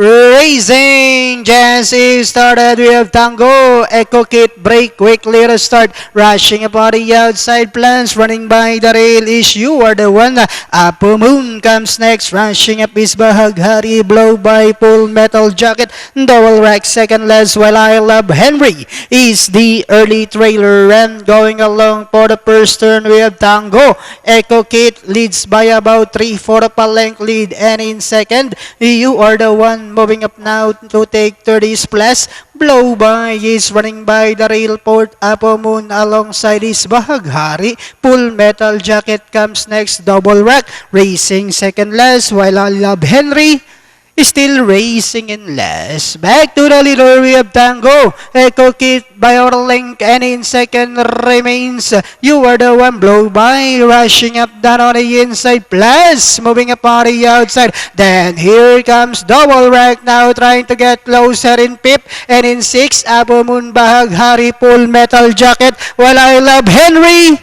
Racing Jesse started. We have Tango, Echo Kit, break quickly to start, rushing upon the outside plans, running by the rail is You Are The One. Apo Moon comes next, rushing up is Bahaghari, blow by Full Metal Jacket, double rack second last, while I Love Henry is the early trailer, and going along for the first turn we have Tango. Echo Kit leads by about 3/4 of a length lead, and in second You Are The One, moving up now to take 30's place. Blow by is running by the railport. Apo Moon alongside is Bahaghari. Full Metal Jacket comes next, double rack racing second last, while I Love Henry still racing in last. Back to the leader we have Tango, Echo Kit by our length, and in second remains You Are The One, blow by rushing up down on the inside, plus moving up on the outside. Then here comes double rack now trying to get closer in fifth, and in sixth Apo Moon, Bahaghari, Full Metal Jacket, while I Love Henry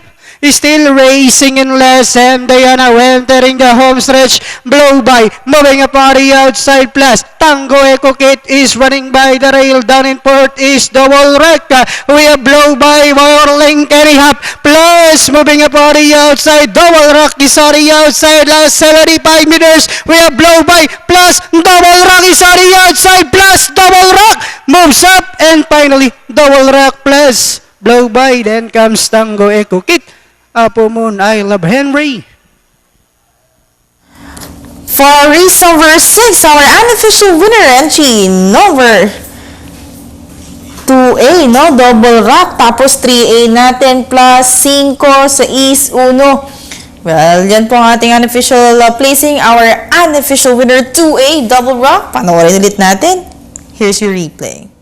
still racing in last, and they are now entering the home stretch. Blow by moving up on the outside, plus Tango Echo Kit is running by the rail. Down in fourth is double rack. We have blow by our link anyhow, plus moving up on the outside, double rack is on the outside. Last 75 meters we have blow by, plus double rack is on the outside, plus double rack moves up, and finally double rack plus blow by. Then comes Tango Echo Kit, Apo Moon, I Love Henry. For race number 6, our unofficial winner entry, number 2A, no? Double rack. Tapos 3A natin plus 5, 6, 1. Well, yan po ang ating unofficial placing. Our unofficial winner, 2A, double rack. Panoorin ulit natin. Here's your replay.